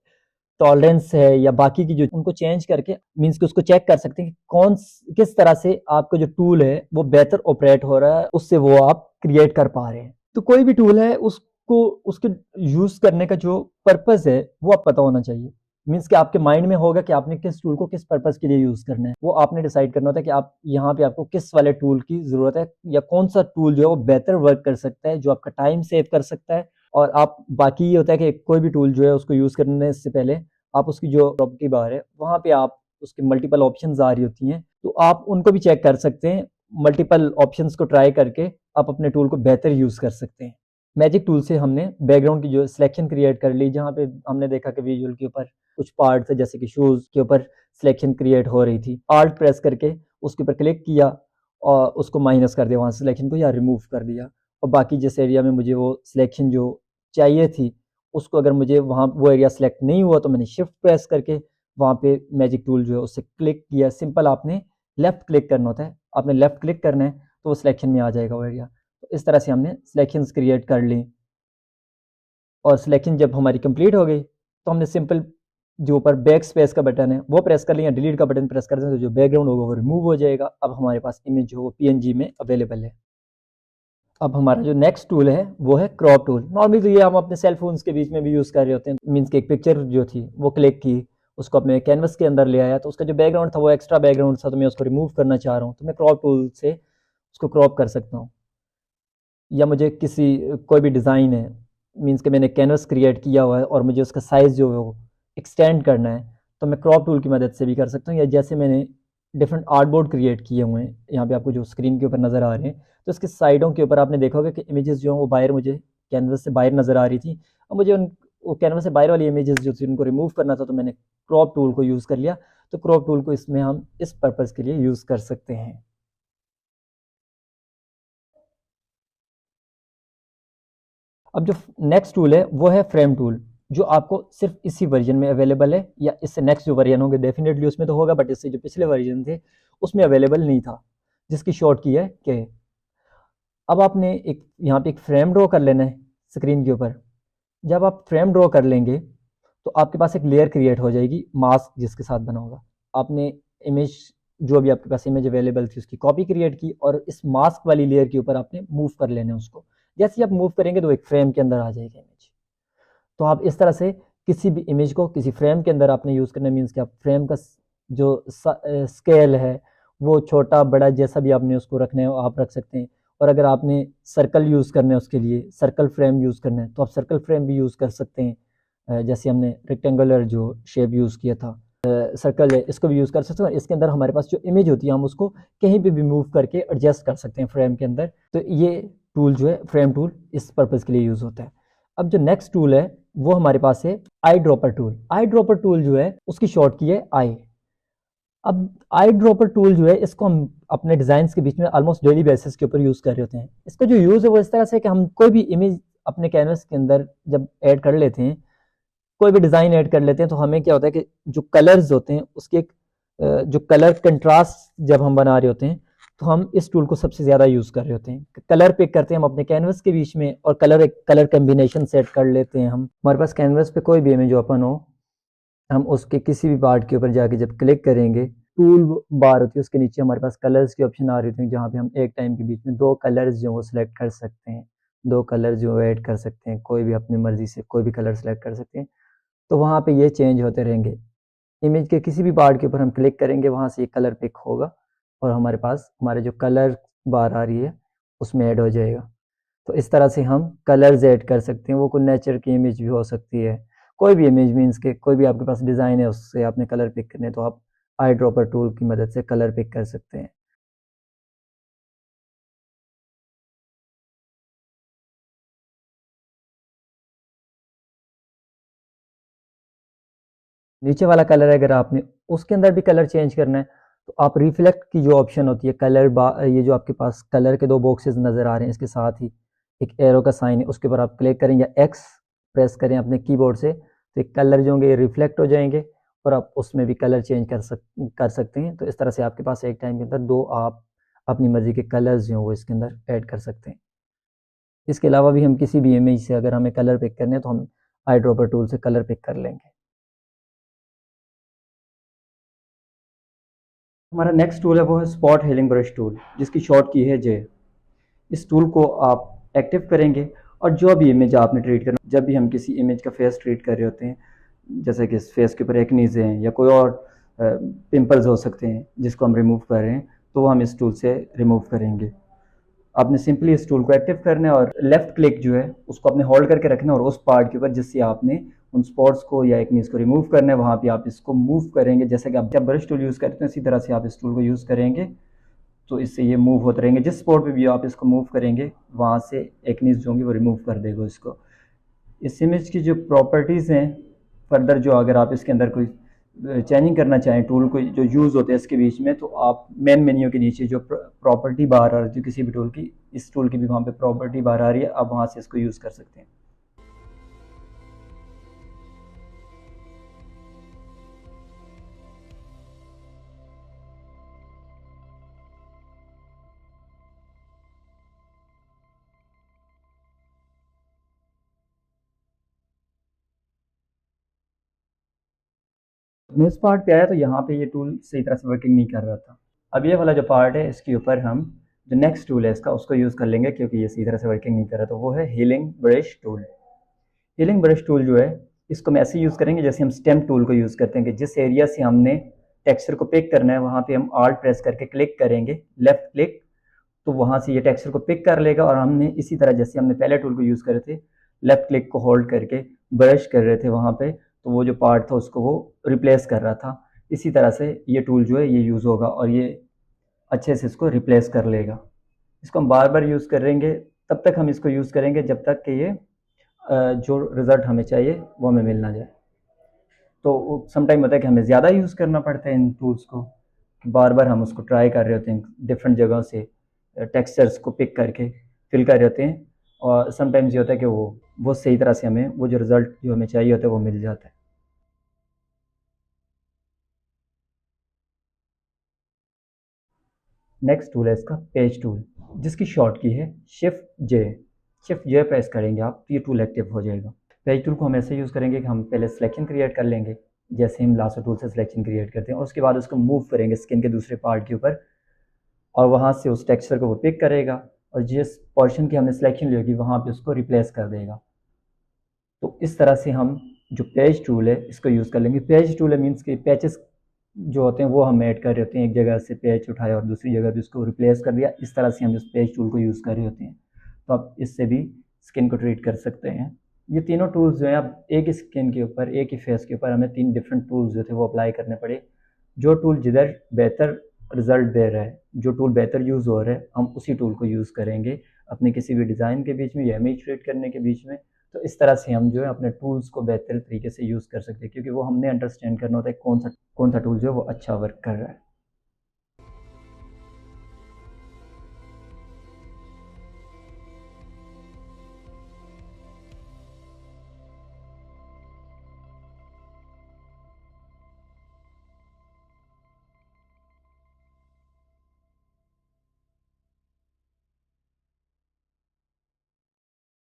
टॉलरेंस है या बाकी की जो उनको चेंज करके मीन्स कि उसको चेक कर सकते हैं कि किस तरह से आपका जो टूल है वो बेहतर ऑपरेट हो रहा है, उससे वो आप क्रिएट कर पा रहे हैं। तो कोई भी टूल है उसको उसके यूज करने का जो पर्पस है वो आप पता होना चाहिए। मीन्स कि आपके माइंड में होगा कि आपने किस टूल को किस पर्पस के लिए यूज करना है, वो आपने डिसाइड करना होता है कि आप यहाँ पे आपको किस वाले टूल की जरूरत है या कौन सा टूल जो है वो बेहतर वर्क कर सकता है, जो आपका टाइम सेव कर सकता है। और आप बाकी ये होता है कि कोई भी टूल जो है उसको यूज करने से पहले आप उसकी जो प्रॉपर्टी बार है वहां पे आप उसके मल्टीपल ऑप्शंस आ रही होती हैं, तो आप उनको भी चेक कर सकते हैं। मल्टीपल ऑप्शंस को ट्राई करके आप अपने टूल को बेहतर यूज कर सकते हैं। मैजिक टूल से हमने बैकग्राउंड की जो सिलेक्शन क्रिएट कर ली, जहाँ पे हमने देखा कि विजुअल के ऊपर कुछ पार्ट थे जैसे कि शूज के ऊपर सिलेक्शन क्रिएट हो रही थी, आल्ट प्रेस करके उसके ऊपर क्लिक किया और उसको माइनस कर दिया वहां से सिलेक्शन को या रिमूव कर दिया। और बाकी जिस एरिया में मुझे वो सिलेक्शन जो चाहिए थी उसको अगर मुझे वहाँ वो एरिया सेलेक्ट नहीं हुआ तो मैंने शिफ्ट प्रेस करके वहाँ पे मैजिक टूल जो है उससे क्लिक किया। सिंपल आपने लेफ्ट क्लिक करना होता है, आपने लेफ्ट क्लिक करना है तो वो सिलेक्शन में आ जाएगा वो एरिया। तो इस तरह से हमने सिलेक्शंस क्रिएट कर ली और सिलेक्शन जब हमारी कंप्लीट हो गई तो हमने सिंपल जो ऊपर बैक स्पेस का बटन है वो प्रेस कर लें या डिलीट का बटन प्रेस कर दें तो जो बैकग्राउंड होगा वो रिमूव हो जाएगा। अब हमारे पास इमेज जो पीएनजी में अवेलेबल है। अब हमारा जो नेक्स्ट टूल है वो है क्रॉप टूल। नॉर्मली तो ये हम अपने सेल फोन्स के बीच में भी यूज़ कर रहे होते हैं। मीन्स कि एक पिक्चर जो थी वो क्लिक की, उसको अपने कैनवस के अंदर ले आया, तो उसका जो बैकग्राउंड था वो एक्स्ट्रा बैकग्राउंड था, तो मैं उसको रिमूव करना चाह रहा हूँ, तो मैं क्रॉप टूल से उसको क्रॉप कर सकता हूँ। या मुझे किसी कोई भी डिज़ाइन है, मीन्स कि मैंने कैनवस क्रिएट किया हुआ है और मुझे उसका साइज़ जो है वो एक्सटेंड करना है, तो मैं क्रॉप टूल की मदद से भी कर सकता हूँ। या जैसे मैंने डिफरेंट आर्टबोर्ड क्रिएट किए हुए हैं, यहाँ पे आपको जो स्क्रीन के ऊपर नज़र आ रहे हैं, तो इसके साइडों के ऊपर आपने देखा होगा कि इमेजेस जो हैं वो बाहर मुझे कैनवस से बाहर नज़र आ रही थी। अब मुझे उन वो कैनवस से बाहर वाली इमेजेस जो थी उनको रिमूव करना था, तो मैंने क्रॉप टूल को यूज़ कर लिया। तो क्रॉप टूल को इसमें हम इस पर्पज़ के लिए यूज़ कर सकते हैं। अब जो नेक्स्ट टूल है वो है फ्रेम टूल, जो आपको सिर्फ इसी वर्जन में अवेलेबल है, या इससे नेक्स्ट जो वर्जन होंगे डेफिनेटली उसमें तो होगा, बट इससे जो पिछले वर्जन थे उसमें अवेलेबल नहीं था, जिसकी शॉर्ट की है के। अब आपने एक यहाँ पे एक फ्रेम ड्रॉ कर लेना है स्क्रीन के ऊपर। जब आप फ्रेम ड्रॉ कर लेंगे तो आपके पास एक लेयर क्रिएट हो जाएगी मास्क जिसके साथ बना होगा। आपने इमेज जो भी आपके पास इमेज अवेलेबल थी उसकी कॉपी क्रिएट की और इस मास्क वाली लेयर के ऊपर आपने मूव कर लेना है उसको। जैसे ही आप मूव करेंगे तो एक फ्रेम के अंदर आ जाएगी इमेज। तो आप इस तरह से किसी भी इमेज को किसी फ्रेम के अंदर आपने यूज़ करना, मीन्स कि आप फ्रेम का जो स्केल है वो छोटा बड़ा जैसा भी आपने उसको रखना है आप रख सकते हैं। और अगर आपने सर्कल यूज़ करना है उसके लिए सर्कल फ्रेम यूज़ करना है तो आप सर्कल फ्रेम भी यूज़ कर सकते हैं। जैसे हमने रेक्टेंगुलर जो शेप यूज़ किया था, सर्कल है, इसको भी यूज़ कर सकते हैं। और इसके अंदर हमारे पास जो इमेज होती है हम उसको कहीं पे भी मूव करके एडजस्ट कर सकते हैं फ्रेम के अंदर। तो ये टूल जो है फ्रेम टूल इस पर्पज़ के लिए यूज़ होता है। अब जो नेक्स्ट टूल है वो हमारे पास है eye dropper tool. Eye dropper tool जो है उसकी शॉर्ट की है आई। अब आई ड्रॉपर टूल जो है इसको हम अपने डिजाइन के बीच में ऑलमोस्ट डेली बेसिस के ऊपर यूज कर रहे होते हैं। इसका जो यूज है वो इस तरह से कि हम कोई भी इमेज अपने कैनवस के अंदर जब ऐड कर लेते हैं, कोई भी डिजाइन ऐड कर लेते हैं, तो हमें क्या होता है कि जो कलर्स होते हैं उसके एक जो कलर कंट्रास्ट जब हम बना रहे होते हैं तो हम इस टूल को सबसे ज्यादा यूज कर रहे होते हैं। कलर पिक करते हैं हम अपने कैनवस के बीच में और कलर एक कलर कम्बिनेशन सेट कर लेते हैं। हम हमारे पास कैनवस पे कोई भी इमेज ओपन हो, हम उसके किसी भी पार्ट के ऊपर जाके जब क्लिक करेंगे, टूल बार होती है उसके नीचे हमारे पास कलर्स की ऑप्शन आ रही होती है, जहाँ पे हम एक टाइम के बीच में दो कलर्स जो वो सिलेक्ट कर सकते हैं, दो कलर जो ऐड कर सकते हैं, कोई भी अपनी मर्जी से कोई भी कलर सेलेक्ट कर सकते हैं। तो वहाँ पे ये चेंज होते रहेंगे। इमेज के किसी भी पार्ट के ऊपर हम क्लिक करेंगे वहाँ से ये कलर पिक होगा और हमारे पास हमारे जो कलर बार आ रही है उसमें ऐड हो जाएगा। तो इस तरह से हम कलर्स ऐड कर सकते हैं। वो कोई नेचर की इमेज भी हो सकती है, कोई भी इमेज, मीन्स के कोई भी आपके पास डिज़ाइन है उससे आपने कलर पिक करने, तो आप आई ड्रॉपर टूल की मदद से कलर पिक कर सकते हैं। नीचे वाला कलर अगर आपने उसके अंदर भी कलर चेंज करना है तो आप रिफ्लेक्ट की जो ऑप्शन होती है कलर ये जो आपके पास कलर के दो बॉक्सेस नज़र आ रहे हैं इसके साथ ही एक एरो का साइन है, उसके ऊपर आप क्लिक करें या एक्स प्रेस करें अपने कीबोर्ड से, तो एक कलर जो होंगे रिफ्लेक्ट हो जाएंगे और आप उसमें भी कलर चेंज कर सकते हैं। तो इस तरह से आपके पास एक टाइम के अंदर दो आप अपनी मर्जी के कलर्स जो हैं वो इसके अंदर ऐड कर सकते हैं। इसके अलावा भी हम किसी भी इमेज से अगर हमें कलर पिक करने हैं तो हम आई ड्रॉपर टूल से कलर पिक कर लेंगे। हमारा नेक्स्ट टूल है वो है स्पॉट हीलिंग ब्रश टूल, जिसकी शॉर्ट की है जे। इस टूल को आप एक्टिव करेंगे और जो भी इमेज आपने ट्रीट करना, जब भी हम किसी इमेज का फेस ट्रीट कर रहे होते हैं, जैसे कि फेस के ऊपर एक्नीज हैं या कोई और पिंपल्स हो सकते हैं जिसको हम रिमूव कर रहे हैं, तो वो हम इस टूल से रिमूव करेंगे। आपने सिंपली इस टूल को एक्टिव करना है और लेफ्ट क्लिक जो है उसको आपने होल्ड करके रखना है और उस पार्ट के ऊपर जिससे आपने उन स्पॉट्स को या एक्नीज को रिमूव करना है वहाँ पे आप इसको मूव करेंगे। जैसे कि आप जब ब्रश टूल यूज़ करते हैं इसी तरह से आप इस टूल को यूज़ करेंगे, तो इससे ये मूव होते रहेंगे। जिस स्पॉट पे भी आप इसको मूव करेंगे वहाँ से एक्नीज जो होंगी वो रिमूव कर देगा इसको। इस इमेज की जो प्रॉपर्टीज़ हैं फर्दर, जो अगर आप इसके अंदर कोई चेंजिंग करना चाहें टूल को जो यूज़ होते हैं इसके बीच में, तो आप मेन मेन्यू के नीचे जो प्रॉपर्टी बार आ रही है किसी भी टूल की, इस टूल की भी वहाँ पे प्रॉपर्टी बार आ रही है, आप वहाँ से इसको यूज़ कर सकते हैं। मैं इस पार्ट पे आया तो यहाँ पे ये टूल सही तरह से वर्किंग नहीं कर रहा था। अब ये वाला जो पार्ट है इसके ऊपर हम जो नेक्स्ट टूल है इसका उसको यूज़ कर लेंगे, क्योंकि ये सही तरह से वर्किंग नहीं कर रहा, तो वो है healing brush tool. Healing brush tool जो है इसको हम ऐसे यूज़ करेंगे जैसे हम स्टेम टूल को यूज़ करते हैं, कि जिस एरिया से हमने टेक्सचर को पिक करना है वहाँ पे हम आल्ट प्रेस करके क्लिक करेंगे, लेफ्ट क्लिक, तो वहाँ से ये टेक्सचर को पिक कर लेगा। और हमने इसी तरह जैसे हमने पहले टूल को यूज़ करे थे, लेफ्ट क्लिक को होल्ड करके ब्रश कर रहे थे वहाँ पे, तो वो जो पार्ट था उसको वो रिप्लेस कर रहा था। इसी तरह से ये टूल जो है ये यूज़ होगा और ये अच्छे से इसको रिप्लेस कर लेगा। इसको हम बार बार यूज़ करेंगे, तब तक हम इसको यूज़ करेंगे जब तक कि ये जो रिज़ल्ट हमें चाहिए वो हमें मिल ना जाए। तो समटाइम होता है कि हमें ज़्यादा यूज़ करना पड़ता है इन टूल्स को, बार बार हम उसको ट्राई कर रहे होते हैं डिफरेंट जगहों से, टेक्सचर्स को पिक करके फिल कर रहे होते हैं, और समटाइम्स ये होता है कि वो सही तरह से हमें वो जो रिज़ल्ट जो हमें चाहिए होता है वो मिल जाता है। नेक्स्ट टूल है इसका पेज टूल, जिसकी शॉर्ट की है शिफ्ट जे प्रेस करेंगे आप तो ये टूल एक्टिव हो जाएगा। पेज टूल को हम ऐसे यूज़ करेंगे कि हम पहले सिलेक्शन क्रिएट कर लेंगे, जैसे हम लासो टूल से सिलेक्शन क्रिएट करते हैं, और उसके बाद उसको मूव करेंगे स्किन के दूसरे पार्ट के ऊपर, और वहाँ से उस टेक्सचर को वो पिक करेगा और जिस पोर्शन की हमने सिलेक्शन ली होगी वहाँ पे उसको रिप्लेस कर देगा। तो इस तरह से हम जो पेज टूल है इसको यूज़ कर लेंगे। पेज टूल है मीन्स कि पैचेस जो होते हैं वो हम ऐड कर रहे होते हैं, एक जगह से पेज उठाया और दूसरी जगह पे उसको रिप्लेस कर दिया, इस तरह से हम इस पेज टूल को यूज़ कर रहे होते हैं। तो आप इससे भी स्किन को ट्रीट कर सकते हैं। ये तीनों टूल्स जो हैं, आप एक ही स्किन के ऊपर, एक ही फेस के ऊपर हमें 3 डिफरेंट टूल्स जो थे वो अप्लाई करने पड़े। जो टूल जिधर बेहतर रिज़ल्ट दे रहा है, जो टूल बेहतर यूज़ हो रहा है, हम उसी टूल को यूज़ करेंगे अपने किसी भी डिज़ाइन के बीच में या इमेज क्रिएट करने के बीच में। तो इस तरह से हम जो है अपने टूल्स को बेहतर तरीके से यूज़ कर सकते हैं, क्योंकि वो हमने अंडरस्टैंड करना होता है कौन सा टूल जो है वो अच्छा वर्क कर रहा है।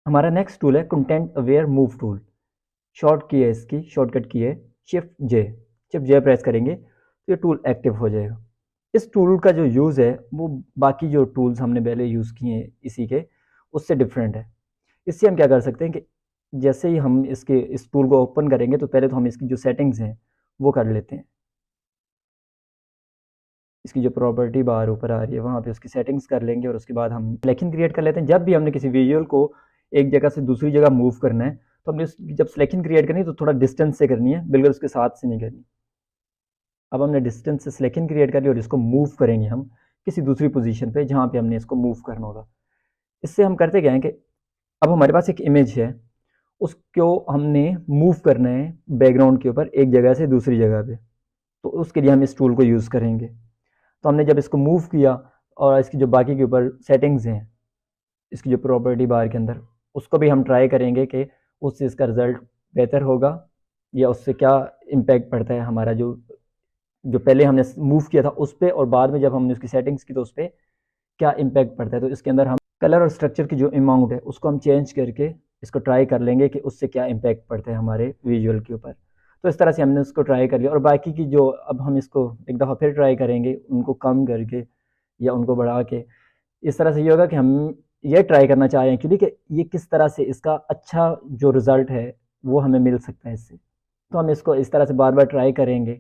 हमारा नेक्स्ट टूल है content aware move tool. Short की है इसकी, शॉर्टकट की है शिफ्ट जे प्रेस करेंगे तो ये टूल एक्टिव हो जाएगा। इस टूल का जो यूज़ है वो बाकी जो टूल्स हमने पहले यूज़ किए हैं इसी के, उससे डिफरेंट है। इससे हम क्या कर सकते हैं कि जैसे ही हम इस टूल को ओपन करेंगे तो पहले तो हम इसकी जो सेटिंग्स हैं वो कर लेते हैं। इसकी जो प्रॉपर्टी बार ऊपर आ रही है वहाँ पे उसकी सेटिंग्स कर लेंगे, और उसके बाद हम सिलेक्शन क्रिएट कर लेते हैं। जब भी हमने किसी विजुअल को एक जगह से दूसरी जगह मूव करना है तो हमने जब सिलेक्शन क्रिएट करनी है तो थोड़ा डिस्टेंस से करनी है, बिल्कुल उसके साथ से नहीं करनी। अब हमने डिस्टेंस से सिलेक्शन क्रिएट कर लिया और इसको मूव करेंगे हम किसी दूसरी पोजीशन पे जहाँ पे हमने इसको मूव करना होगा। इससे हम करते क्या है कि अब हमारे पास एक इमेज है, उसको हमने मूव करना है बैकग्राउंड के ऊपर एक जगह से दूसरी जगह पे, तो उसके लिए हम इस टूल को यूज़ करेंगे। तो हमने जब इसको मूव किया और इसकी जो बाकी के ऊपर सेटिंग्स हैं, इसकी जो प्रॉपर्टी बार के अंदर, उसको भी हम ट्राई करेंगे कि उससे इसका रिज़ल्ट बेहतर होगा या उससे क्या इम्पैक्ट पड़ता है हमारा जो जो पहले हमने मूव किया था उस पर, और बाद में जब हमने उसकी सेटिंग्स की तो उस पर क्या इम्पैक्ट पड़ता है। तो इसके अंदर हम कलर और स्ट्रक्चर की जो अमाउंट है उसको हम चेंज करके इसको ट्राई कर लेंगे कि उससे क्या इम्पैक्ट पड़ता है हमारे विजुअल के ऊपर। तो इस तरह से हमने उसको ट्राई कर लिया, और बाकी की जो अब हम इसको एक दफ़ा फिर ट्राई करेंगे उनको कम करके या उनको बढ़ा के। इस तरह से ये होगा कि हम ये ट्राई करना चाह रहे हैं एक्चुअली कि ये किस तरह से इसका अच्छा जो रिज़ल्ट है वो हमें मिल सकता है इससे। तो हम इसको इस तरह से बार बार ट्राई करेंगे।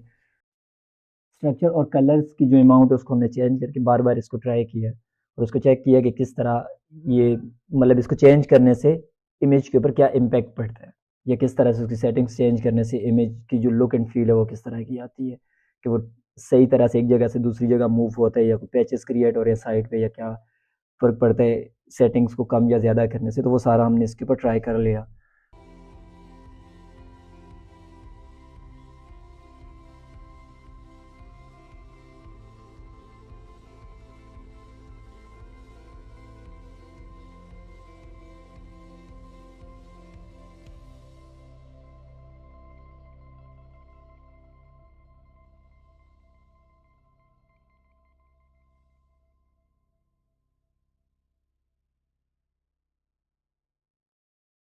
स्ट्रक्चर और कलर्स की जो अमाउंट है उसको हमने चेंज करके बार बार इसको ट्राई किया और उसको चेक किया कि किस तरह ये मतलब इसको चेंज करने से इमेज के ऊपर क्या इम्पैक्ट पड़ता है, या किस तरह से उसकी सेटिंग्स चेंज करने से इमेज की जो लुक एंड फील है वो किस तरह की आती है, कि वो सही तरह से एक जगह से दूसरी जगह मूव होता है या कोई पैचेस क्रिएट हो रहे हैं साइड पे, या क्या फ़र्क पड़ता है सेटिंग्स को कम या ज़्यादा करने से। तो वो सारा हमने इसके ऊपर ट्राई कर लिया।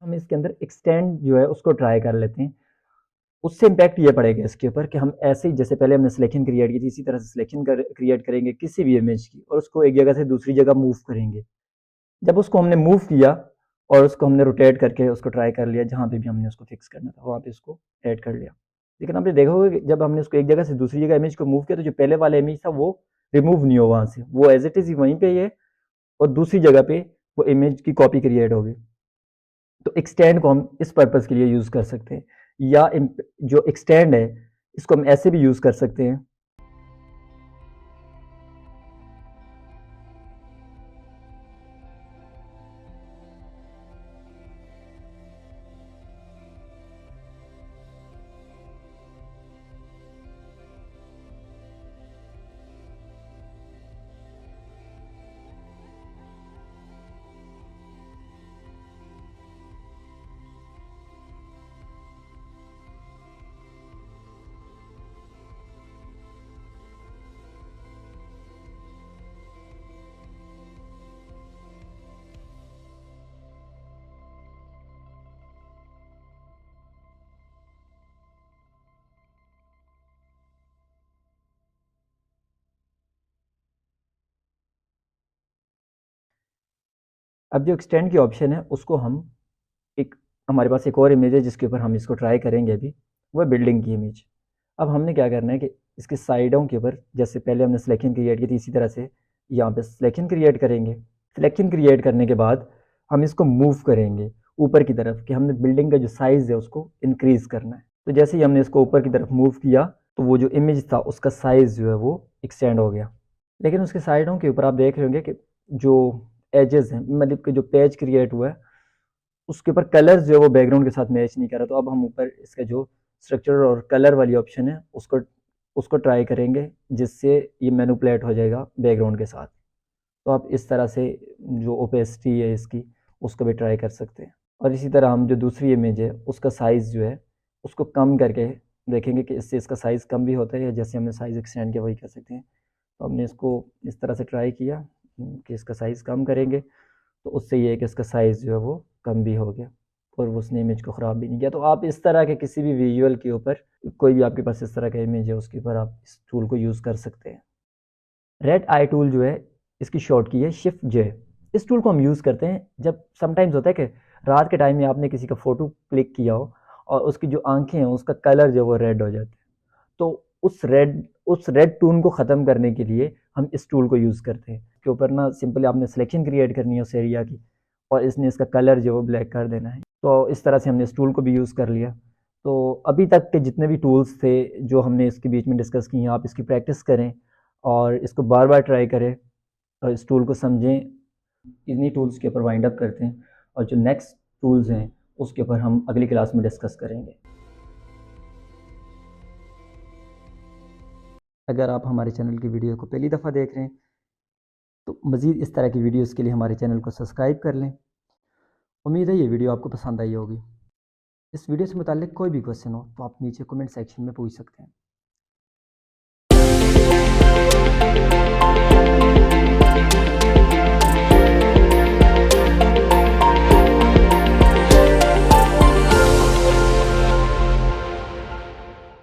हम इसके अंदर एक्सटेंड जो है उसको ट्राई कर लेते हैं। उससे इम्पैक्ट ये पड़ेगा इसके ऊपर कि हम ऐसे ही जैसे पहले हमने सिलेक्शन क्रिएट की थी, इसी तरह से सिलेक्शन क्रिएट करेंगे किसी भी इमेज की और उसको एक जगह से दूसरी जगह मूव करेंगे। जब उसको हमने मूव किया और उसको हमने रोटेट करके उसको ट्राई कर लिया, जहाँ पे भी हमने उसको फिक्स करना था वहाँ पे उसको ऐड कर लिया। लेकिन आपने देखा होगा कि जब हमने उसको एक जगह से दूसरी जगह इमेज को मूव किया तो जो पहले वाला इमेज था वो रिमूव नहीं हुआ वहाँ से, वो एज इट इज़ वहीं पे ही है और दूसरी जगह पे वो इमेज की कॉपी क्रिएट होगी। तो एक्सटेंड को हम इस पर्पज़ के लिए यूज़ कर सकते हैं, या जो एक्सटेंड है इसको हम ऐसे भी यूज़ कर सकते हैं। अब जो एक्सटेंड की ऑप्शन है उसको हम एक हमारे पास एक और इमेज है जिसके ऊपर हम इसको ट्राई करेंगे अभी, वो है बिल्डिंग की इमेज। अब हमने क्या करना है कि इसके साइडों के ऊपर जैसे पहले हमने सिलेक्शन क्रिएट की थी इसी तरह से यहाँ पे सिलेक्शन क्रिएट करेंगे। सिलेक्शन क्रिएट करने के बाद हम इसको मूव करेंगे ऊपर की तरफ कि हमने बिल्डिंग का जो साइज़ है उसको इंक्रीज़ करना है। तो जैसे ही हमने इसको ऊपर की तरफ मूव किया तो वो जो इमेज था उसका साइज़ जो है वो एक्सटेंड हो गया। लेकिन उसके साइडों के ऊपर आप देख रहे होंगे कि जो एजेस हैं, मतलब कि जो पेज क्रिएट हुआ है उसके ऊपर कलर्स जो है वो बैकग्राउंड के साथ मैच नहीं कर रहा। तो अब हम ऊपर इसका जो स्ट्रक्चर और कलर वाली ऑप्शन है उसको उसको ट्राई करेंगे, जिससे ये मैनिपुलेट हो जाएगा बैकग्राउंड के साथ। तो आप इस तरह से जो ओपेसिटी है इसकी उसको भी ट्राई कर सकते हैं। और इसी तरह हम जो दूसरी इमेज है उसका साइज़ जो है उसको कम करके देखेंगे कि इससे इसका साइज़ कम भी होता है या जैसे हमने साइज़ एक्सटेंड किया वही कर सकते हैं। तो हमने इसको इस तरह से ट्राई किया कि इसका साइज़ कम करेंगे तो उससे ये है कि इसका साइज़ जो है वो कम भी हो गया और उसने इमेज को ख़राब भी नहीं किया। तो आप इस तरह के किसी भी विजुअल के ऊपर कोई भी आपके पास इस तरह का इमेज है उसके ऊपर आप इस टूल को यूज़ कर सकते हैं। रेड आई टूल जो है इसकी शॉर्ट की है शिफ्ट जे। इस टूल को हम यूज़ करते हैं जब समटाइम्स होता है कि रात के टाइम में आपने किसी का फ़ोटो क्लिक किया हो और उसकी जो आंखें हैं उसका कलर जो है वो रेड हो जाता है। तो उस रेड टोन को ख़त्म करने के लिए हम इस टूल को यूज़ करते हैं। इसके ऊपर ना सिंपली आपने सिलेक्शन क्रिएट करनी है उस एरिया की और इसने इसका कलर जो है वो ब्लैक कर देना है। तो इस तरह से हमने इस टूल को भी यूज़ कर लिया। तो अभी तक के जितने भी टूल्स थे जो हमने इसके बीच में डिस्कस किए हैं आप इसकी प्रैक्टिस करें और इसको बार बार ट्राई करें और इस टूल को समझें। इन्हीं टूल्स के ऊपर वाइंड अप करते हैं और जो नेक्स्ट टूल्स हैं उसके ऊपर हम अगली क्लास में डिस्कस करेंगे। अगर आप हमारे चैनल की वीडियो को पहली दफ़ा देख रहे हैं तो मज़ीद इस तरह की वीडियोस के लिए हमारे चैनल को सब्सक्राइब कर लें। उम्मीद है ये वीडियो आपको पसंद आई होगी। इस वीडियो से मुताल्लिक़ कोई भी क्वेश्चन हो तो आप नीचे कमेंट सेक्शन में पूछ सकते हैं।